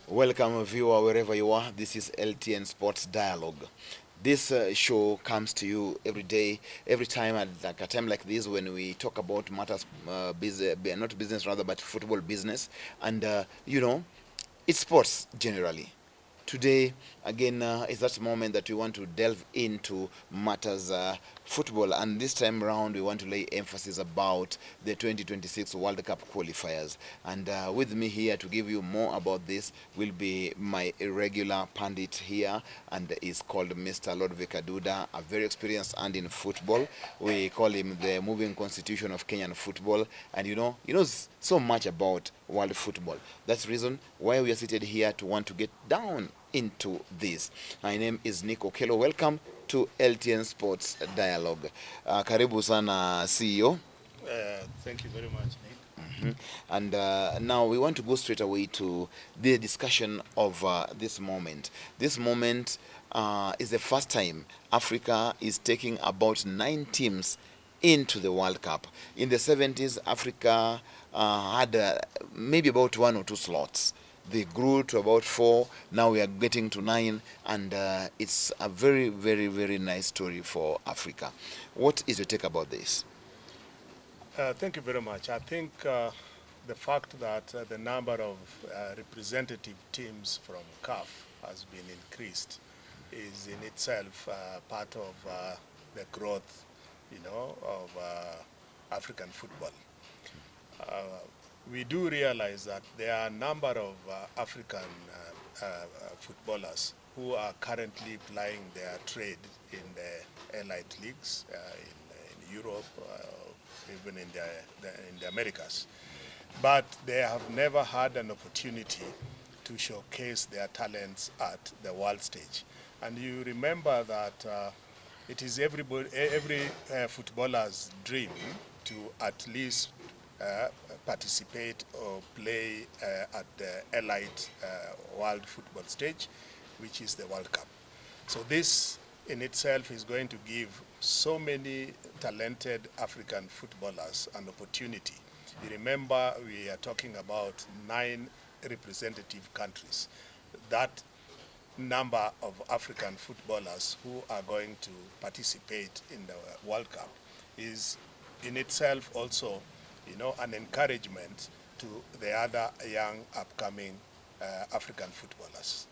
Welcome, viewer, wherever you are. This is LTN Sports Dialogue. This show comes to you every day, every time at like a time like this when we talk about matters, not business rather, but football business, and it's sports generally. Today, again, is that moment that we want to delve into matters football, and this time round, we want to lay emphasis about the 2026 World Cup qualifiers. And with me here to give you more about this will be my irregular pundit here, and is called Mr. Lodvik Aduda, a very experienced hand in football. We call him the moving constitution of Kenyan football, and he knows so much about world football. That's the reason why we are seated here to want to get down into this. My name is Nick Okelo. Welcome to LTN Sports Dialogue. Karibu sana CEO. Thank you very much, Nick. And now we want to go straight away to the discussion of this moment. This moment is the first time Africa is taking about 9 teams into the World Cup. In the 70s, Africa had maybe about 1 or 2 slots. They grew to about 4. Now we are getting to 9, and it's a very, very, very nice story for Africa. What is your take about this? Thank you very much. I think the fact that the number of representative teams from CAF has been increased is in itself part of the growth, of African football. We do realize that there are a number of African footballers who are currently plying their trade in the elite leagues in Europe, even in the Americas. But they have never had an opportunity to showcase their talents at the world stage. And you remember that it is every footballer's dream to at least participate or play at the elite world football stage, which is the World Cup. So this in itself is going to give so many talented African footballers an opportunity. You remember we are talking about 9 representative countries. That number of African footballers who are going to participate in the World Cup is in itself also an encouragement to the other young upcoming African footballers.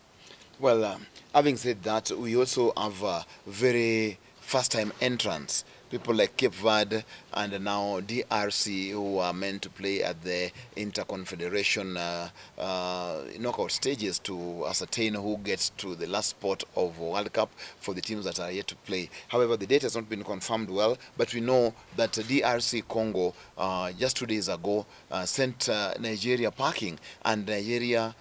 Well, having said that, we also have very first-time entrants, people like Cape Verde and now DRC, who are meant to play at the Interconfederation knockout stages to ascertain who gets to the last spot of World Cup for the teams that are yet to play. However, the date has not been confirmed well, but we know that DRC Congo just 2 days ago sent Nigeria packing, and Nigeria,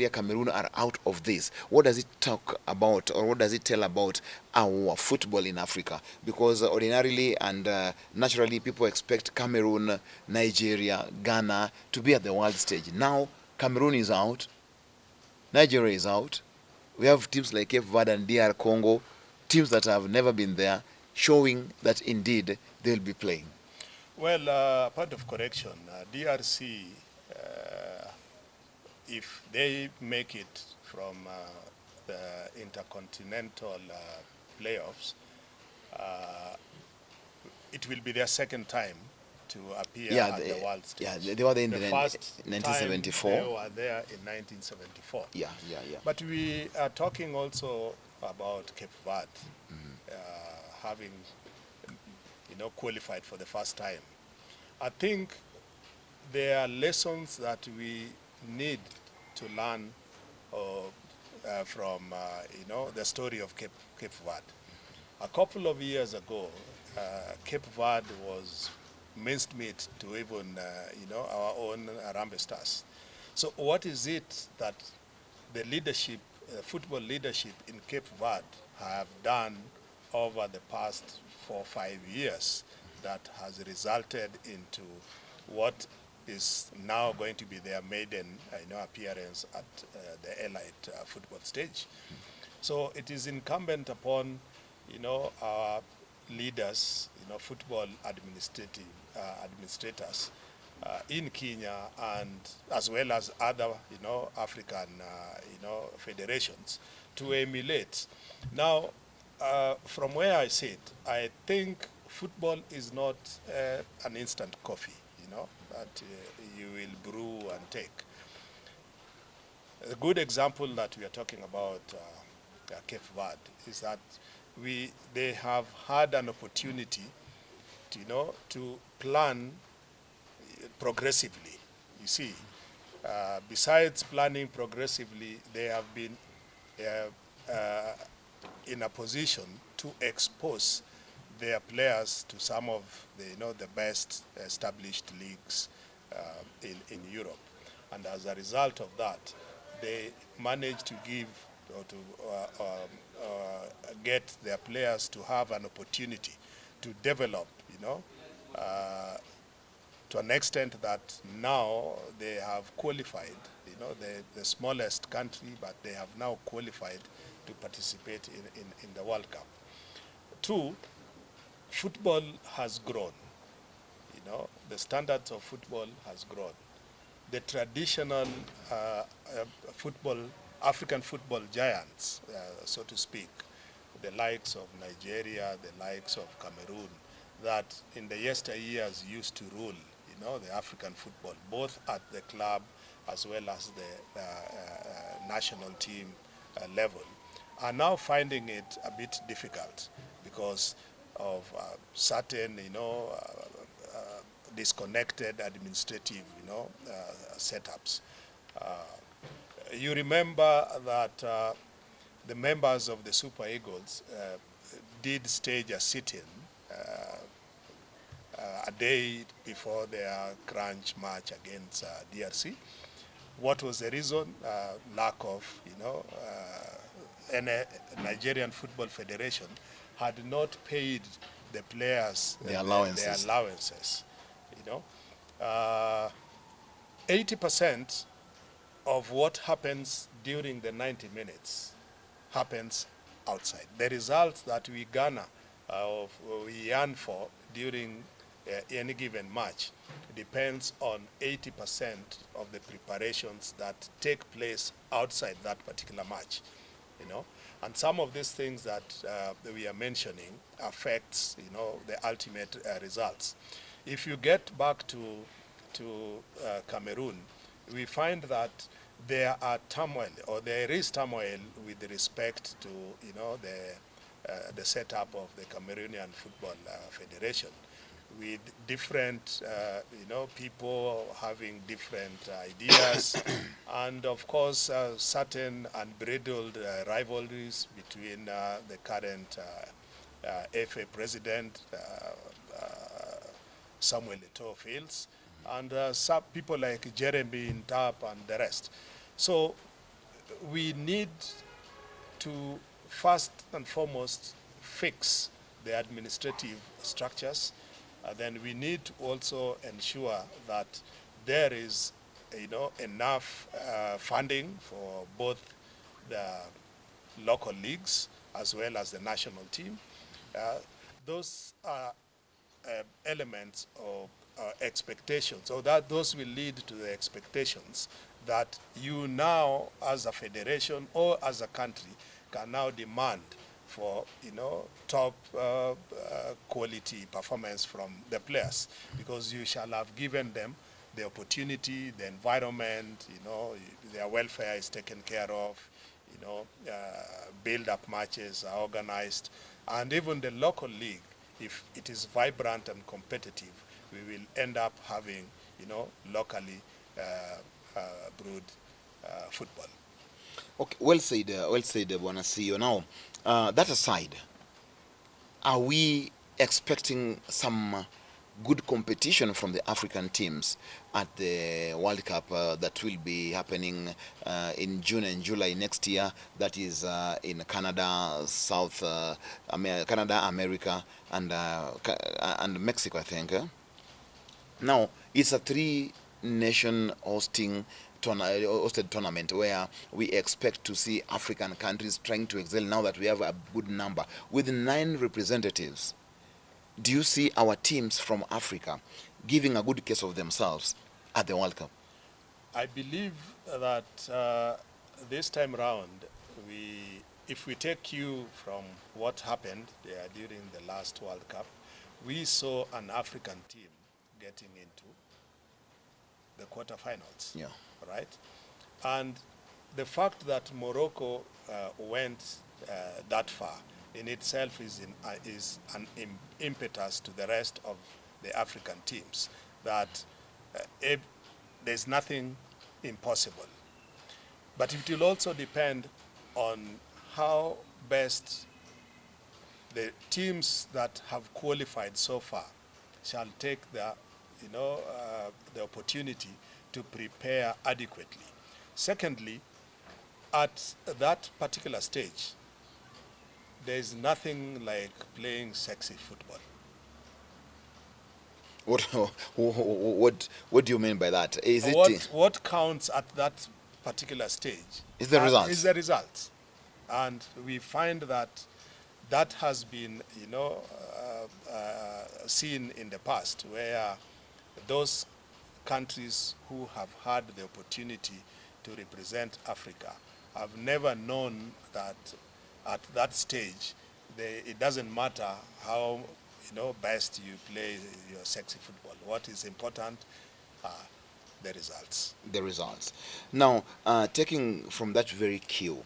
Cameroon are out of this. What does it talk about, or what does it tell about our football in Africa? Because ordinarily and naturally people expect Cameroon, Nigeria, Ghana to be at the world stage. Now Cameroon is out, Nigeria is out. We have teams like Cape Verde and DR Congo, teams that have never been there, showing that indeed they'll be playing. Well, point of correction, DRC, if they make it from the intercontinental playoffs, it will be their second time to appear at the world stage. Yeah, they were there in the first 1974. Time they were there in 1974. Yeah. But we are talking also about Cape Verde having, qualified for the first time. I think there are lessons that we need to learn from, the story of Cape Verde. A couple of years ago, Cape Verde was minced meat to even, our own Harambee Stars. So what is it that the leadership, football leadership in Cape Verde have done over the past 4 or 5 years that has resulted into what is now going to be their maiden appearance at the elite football stage? So it is incumbent upon our leaders, football administrators, in Kenya, and as well as other, African, federations to emulate. Now, from where I sit, I think football is not an instant coffee, that you will brew and take. A good example that we are talking about, Cape Verde, is that they have had an opportunity to, to plan progressively. You see, besides planning progressively, they have been in a position to expose their players to some of the, the best established leagues in Europe. And as a result of that, they managed to give or to get their players to have an opportunity to develop, to an extent that now they have qualified, the smallest country, but they have now qualified to participate in the World Cup. Two, football has grown. The standards of football has grown. The traditional football, African football giants, so to speak, the likes of Nigeria, the likes of Cameroon, that in the yesteryears used to rule, the African football, both at the club as well as the national team level, are now finding it a bit difficult because of certain, disconnected administrative, setups. You remember that the members of the Super Eagles did stage a sit-in a day before their crunch match against DRC. What was the reason? Lack of, any Nigerian Football Federation had not paid the players The allowances. their allowances. 80% of what happens during the 90 minutes happens outside. The results that we garner, we earn for during any given match depends on 80% of the preparations that take place outside that particular match, And some of these things that we are mentioning affects, the ultimate results. If you get back to Cameroon, we find that there are turmoil, or there is turmoil with respect to, the setup of the Cameroonian Football Federation, with different, people having different ideas, and of course, certain unbridled rivalries between the current FA president, Samuel Eto'o Fields, and some people like Jeremy Ntap and the rest. So we need to first and foremost fix the administrative structures. Then we need to also ensure that there is, enough funding for both the local leagues as well as the national team. Those are elements of expectations, so that those will lead to the expectations that you now, as a federation or as a country, can now demand for, top quality performance from the players, because you shall have given them the opportunity, the environment, their welfare is taken care of, build-up matches are organized, and even the local league, if it is vibrant and competitive, we will end up having, locally brewed football. Okay, well said, Bwana CEO. Now, that aside, are we expecting some good competition from the African teams at the World Cup that will be happening in June and July next year? That is in Canada, Canada, America, and Mexico, I think. Now, it's a three-nation hosted tournament where we expect to see African countries trying to excel now that we have a good number. With 9 representatives, do you see our teams from Africa giving a good case of themselves at the World Cup? I believe that this time around, if we take cue from what happened during the last World Cup, we saw an African team getting into the quarterfinals, Yeah. right? And the fact that Morocco went that far in itself is an impetus to the rest of the African teams that there's nothing impossible. But it will also depend on how best the teams that have qualified so far shall take the opportunity to prepare adequately. Secondly, at that particular stage, there is nothing like playing sexy football. What what do you mean by that? Is it What counts at that particular stage is the is results? the result, and we find that that has been seen in the past, where those countries who have had the opportunity to represent Africa have never known that at that stage it doesn't matter how best you play your sexy football. What is important are the results. The results. Now, taking from that very cue,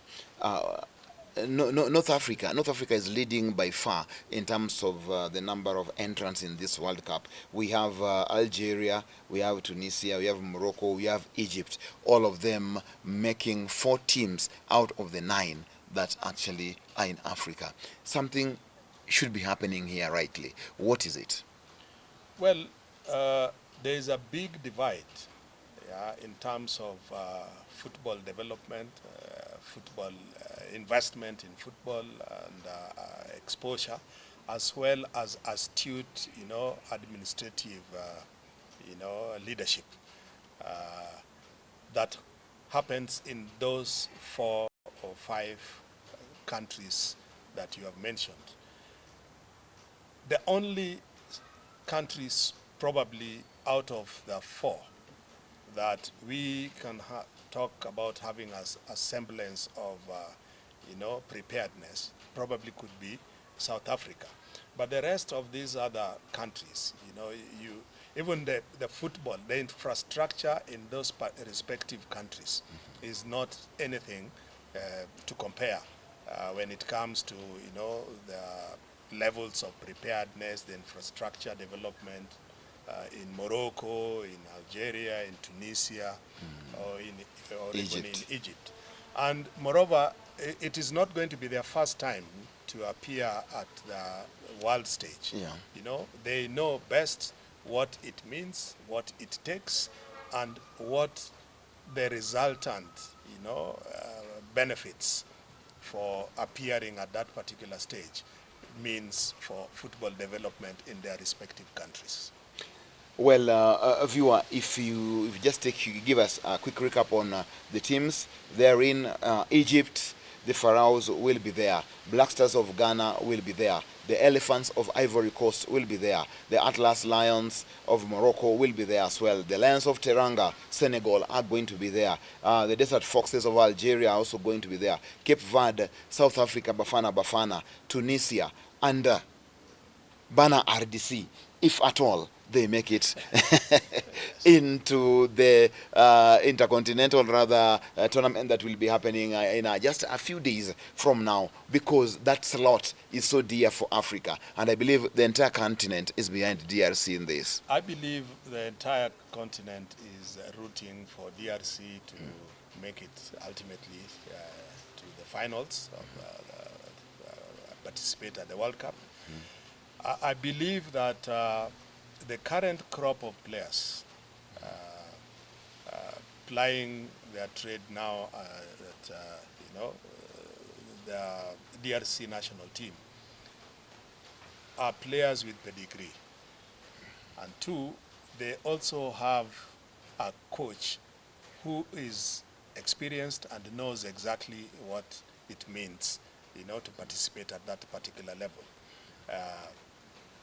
North Africa is leading by far in terms of the number of entrants in this World Cup. We have Algeria, we have Tunisia, we have Morocco, we have Egypt. All of them making 4 teams out of the 9 that actually are in Africa. Something should be happening here rightly. What is it? Well, there is a big divide, yeah, in terms of football development, football investment in football, and exposure, as well as astute, administrative, leadership that happens in those 4 or 5 countries that you have mentioned. The only countries probably out of the 4 that we can talk about having a semblance of preparedness probably could be South Africa. But the rest of these other countries, even the football, the infrastructure in those respective countries is not anything to compare when it comes to the levels of preparedness, the infrastructure development in Morocco, in Algeria, in Tunisia, or even in Egypt. Egypt. And moreover, it is not going to be their first time to appear at the world stage. Yeah. They know best what it means, what it takes, and what the resultant, benefits for appearing at that particular stage means for football development in their respective countries. Well, viewer, if you just give us a quick recap on the teams. They're in Egypt. The Pharaohs will be there. Black Stars of Ghana will be there. The Elephants of Ivory Coast will be there. The Atlas Lions of Morocco will be there as well. The Lions of Teranga, Senegal, are going to be there. The Desert Foxes of Algeria are also going to be there. Cape Verde, South Africa, Bafana Bafana, Tunisia, and Bana RDC, if at all they make it into the intercontinental tournament that will be happening in just a few days from now, because that slot is so dear for Africa, and I believe the entire continent is behind DRC in this. I believe the entire continent is rooting for DRC to make it ultimately to the finals of participate at the World Cup. I believe that the current crop of players plying their trade now at the DRC national team are players with pedigree. And 2, they also have a coach who is experienced and knows exactly what it means, to participate at that particular level.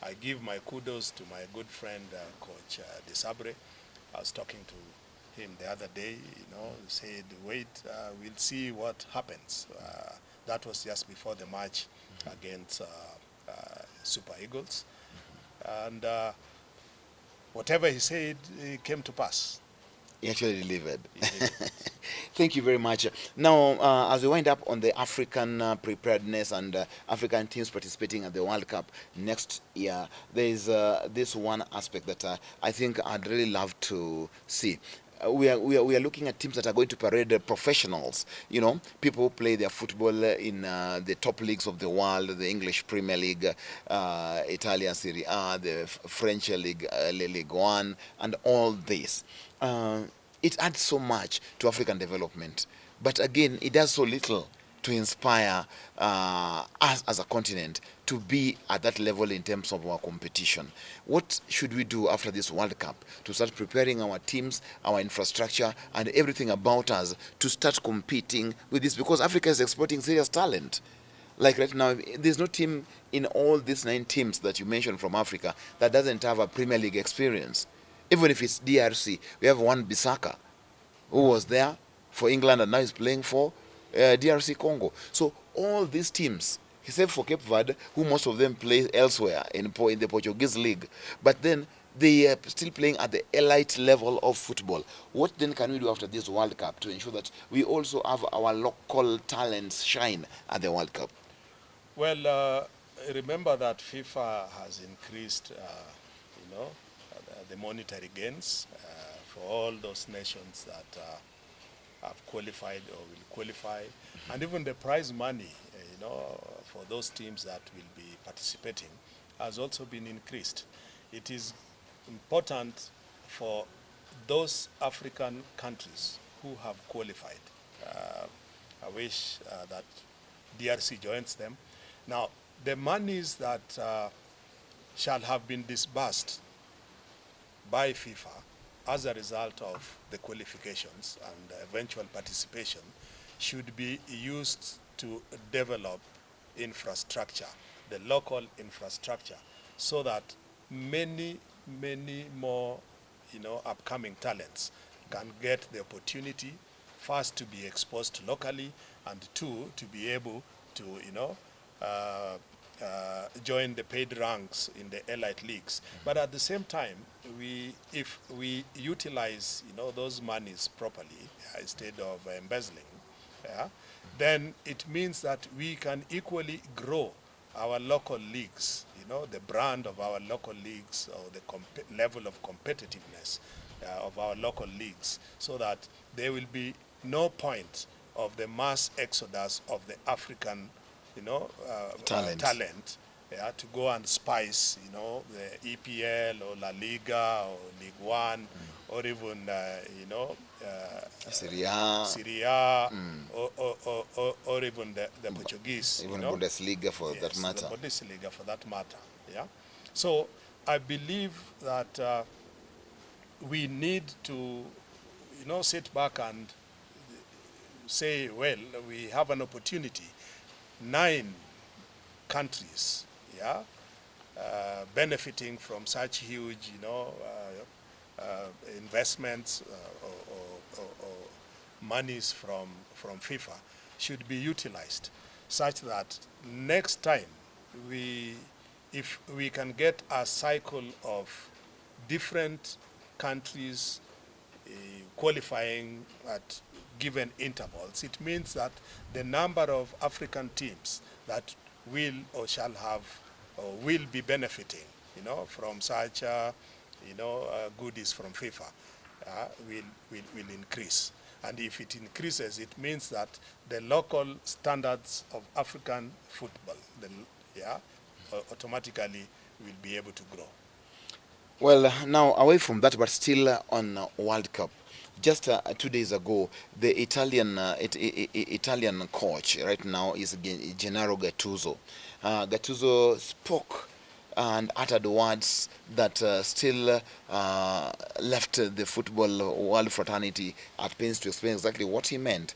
I give my kudos to my good friend, Coach Desabre. I was talking to him the other day, he said, wait, we'll see what happens. That was just before the match against Super Eagles. And whatever he said, it came to pass. He actually delivered. He delivered. Thank you very much. Now, as we wind up on the African preparedness and African teams participating at the World Cup next year, there is this one aspect that I think I'd really love to see. We are looking at teams that are going to parade professionals, people who play their football in the top leagues of the world, the English Premier League, Italian Serie A, the French League, Ligue 1, and all this. It adds so much to African development, but again, it does so little to inspire us as a continent to be at that level in terms of our competition. What should we do after this World Cup to start preparing our teams, our infrastructure, and everything about us to start competing with this? Because Africa is exporting serious talent. Like right now, there's no team in all these 9 teams that you mentioned from Africa that doesn't have a Premier League experience. Even if it's DRC, we have one Bissaka who was there for England and now is playing for DRC Congo. So all these teams, except for Cape Verde, who most of them play elsewhere in the Portuguese league, but then they are still playing at the elite level of football. What then can we do after this World Cup to ensure that we also have our local talents shine at the World Cup? Well, remember that FIFA has increased, the monetary gains for all those nations that have qualified or will qualify, and even the prize money, for those teams that will be participating has also been increased. It is important for those African countries who have qualified. I wish that DRC joins them. Now, the monies that shall have been disbursed by FIFA as a result of the qualifications and eventual participation should be used to develop infrastructure, the local infrastructure, so that many more upcoming talents can get the opportunity, first to be exposed locally, and two, to be able to join the paid ranks in the elite leagues. But at the same time, if we utilize those monies properly, instead of embezzling, then it means that we can equally grow our local leagues, the brand of our local leagues, or the level of competitiveness of our local leagues, so that there will be no point of the mass exodus of the African talent to go and spice, the EPL or La Liga or League One, or even, Serie A, or even the Portuguese. even Bundesliga for that matter. The Bundesliga for that matter, yeah. So I believe that we need to, sit back and say, well, we have an opportunity. 9 countries, benefiting from such huge, investments or monies from FIFA should be utilized, such that next time if we can get a cycle of different countries qualifying at given intervals, it means that the number of African teams that will or shall have or will be benefiting, from such, goodies from FIFA, will increase. And if it increases, it means that the local standards of African football, automatically will be able to grow. Well, now away from that, but still on World Cup. Just 2 days ago, the Italian coach right now is Gennaro Gattuso. Gattuso spoke and uttered words that still left the football world fraternity at pains to explain exactly what he meant.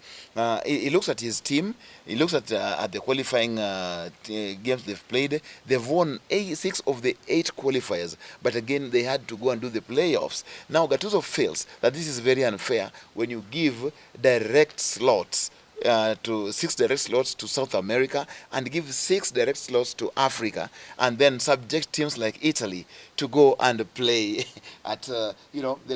He looks at his team, he looks at the qualifying games they've played. They've won 6 of the 8 qualifiers, but again they had to go and do the playoffs. Now Gattuso feels that this is very unfair when you give direct slots to 6 direct slots to South America and give 6 direct slots to Africa, and then subject teams like Italy to go and play at the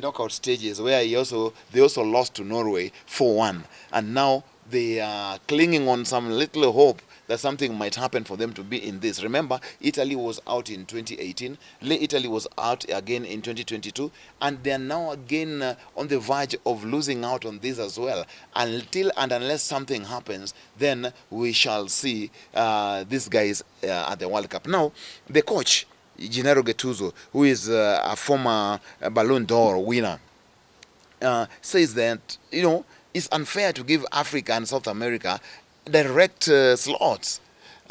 knockout stages, where they also lost to Norway 4-1, and now they are clinging on some little hope that something might happen for them to be in this. Remember, Italy was out in 2018. Italy was out again in 2022, and they are now again on the verge of losing out on this as well. Until and unless something happens, then we shall see these guys at the World Cup. Now, the coach, Gennaro Gattuso, who is a former Ballon d'Or winner, says that it's unfair to give Africa and South America direct slots,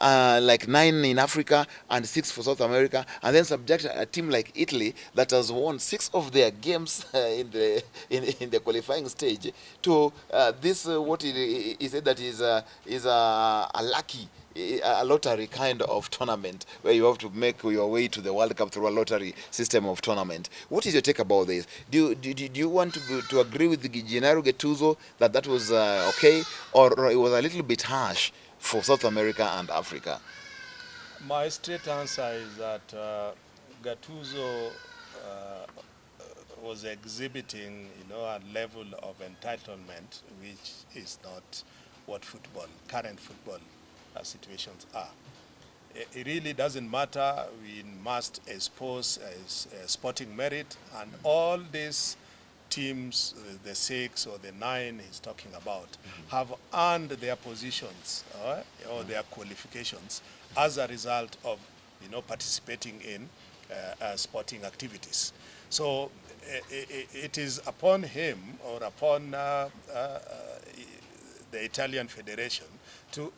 like 9 in Africa and 6 for South America, and then subject a team like Italy that has won 6 of their games in the qualifying stage to this what he said that is a lucky, a lottery kind of tournament where you have to make your way to the World Cup through a lottery system of tournament. What is your take about this? Do you want to agree with Gennaro Gattuso that was okay, or it was a little bit harsh for South America and Africa? My straight answer is that Gattuso was exhibiting, a level of entitlement which is not what current football situations are. It really doesn't matter. We must expose sporting merit, and all these teams, the 6 or the 9 he's talking about, have earned their positions or their qualifications as a result of participating in sporting activities. So it is upon him or upon the Italian Federation to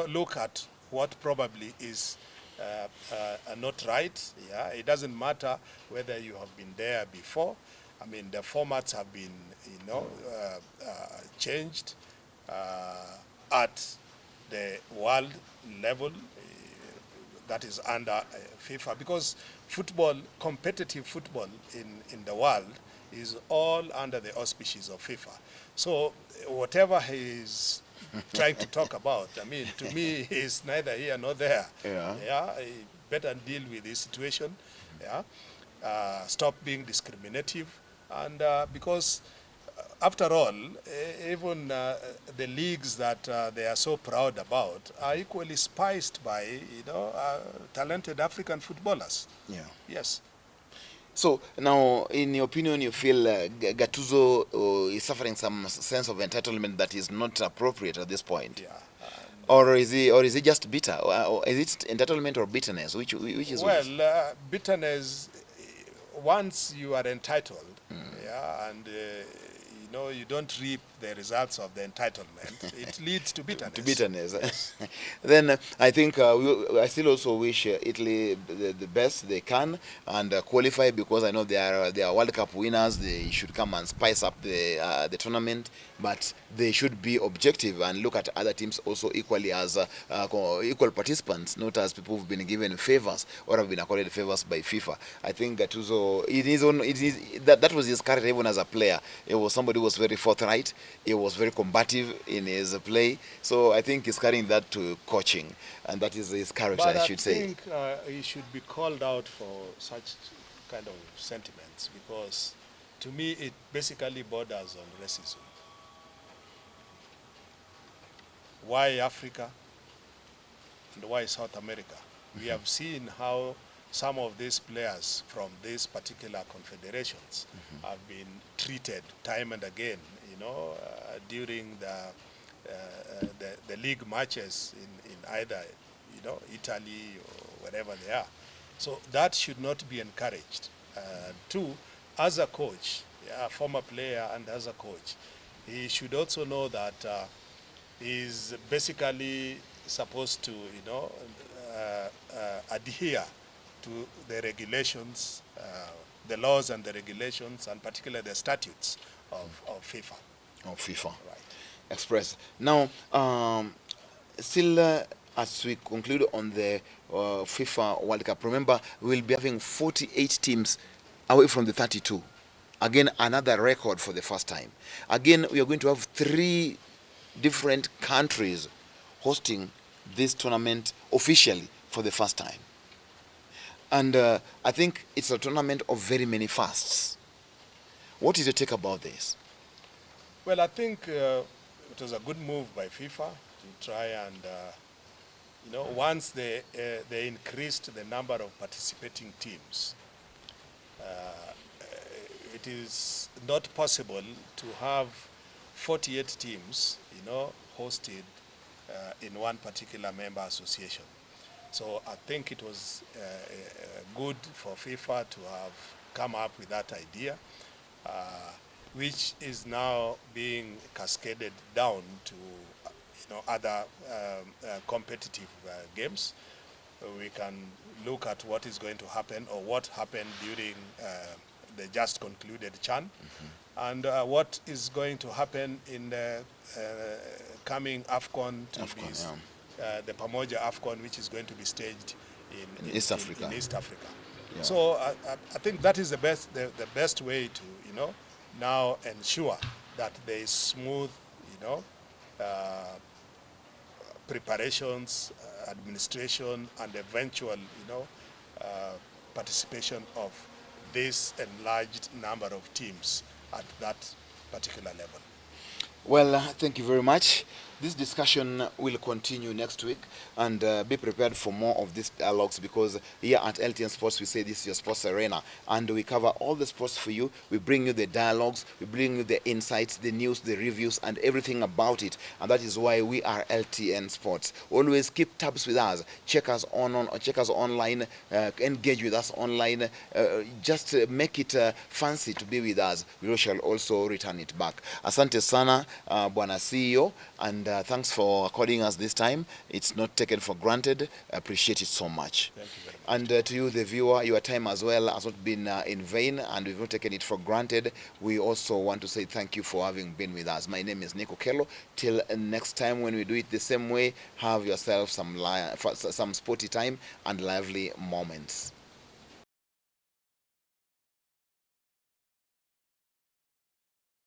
look at what probably is not right. Yeah, it doesn't matter whether you have been there before. I mean, the formats have been, changed at the world level, that is under FIFA, because competitive football in the world is all under the auspices of FIFA. So whatever he's trying to talk about, I mean, to me, he's neither here nor there. Yeah. He better deal with this situation. Yeah. Stop being discriminative, and because after all, even the leagues that they are so proud about are equally spiced by talented African footballers. Yeah. Yes. So now, in your opinion, you feel Gattuso is suffering some sense of entitlement that is not appropriate at this point? Yeah. Or is he just bitter? Or is it entitlement or bitterness? Which is Well, which? bitterness, once you are entitled, yeah, and you don't reap the results of the entitlement, it leads to bitterness. To bitterness. Then I think I still also wish Italy the best they can and qualify, because I know they are World Cup winners. They should come and spice up the tournament, but they should be objective and look at other teams also equally as equal participants, not as people who've been given favors or have been accorded favors by FIFA. I think Gattuso, that was his character even as a player. It was somebody who was very forthright. He was very combative in his play. So I think he's carrying that to coaching, and that is his character, But I should say. I think he should be called out for such kind of sentiments, because to me it basically borders on racism. Why Africa and why South America? We have seen how some of these players from these particular confederations have been treated time and again, during the league matches in either, Italy or wherever they are. So that should not be encouraged. Two, as a coach, a former player and as a coach, he should also know that he's basically supposed to, adhere to the regulations, the laws and the regulations, and particularly the statutes of FIFA. Of FIFA. Right. Express. Now, still, as we conclude on the FIFA World Cup, remember we'll be having 48 teams away from the 32. Again, another record for the first time. Again, we are going to have 3 different countries hosting this tournament officially for the first time. And I think it's a tournament of very many firsts. What is your take about this? Well, I think it was a good move by FIFA to try and, once they increased the number of participating teams, it is not possible to have 48 teams, hosted in one particular member association. So I think it was good for FIFA to have come up with that idea, which is now being cascaded down to other competitive games. We can look at what is going to happen or what happened during the just concluded CHAN, and what is going to happen in the coming AFCON to be the Pamoja AFCON, which is going to be staged in East Africa. In East Africa. Yeah. So I think that is the best way to now ensure that there is smooth preparations, administration, and eventual participation of this enlarged number of teams at that particular level. Well, thank you very much. This discussion will continue next week, and be prepared for more of these dialogues, because here at LTN Sports we say this is your sports arena, and we cover all the sports for you. We bring you the dialogues, we bring you the insights, the news, the reviews, and everything about it, and that is why we are LTN Sports. Always keep tabs with us. Check us check us online, engage with us online. Just make it fancy to be with us. We shall also return it back. Asante sana, Bwana CEO, and thanks for according us this time. It's not taken for granted. I appreciate it so much. Thank you very much. And to you, the viewer, your time as well has not been in vain, and we've not taken it for granted. We also want to say thank you for having been with us. My name is Nico Kello. Till next time when we do it the same way, have yourself some sporty time and lively moments.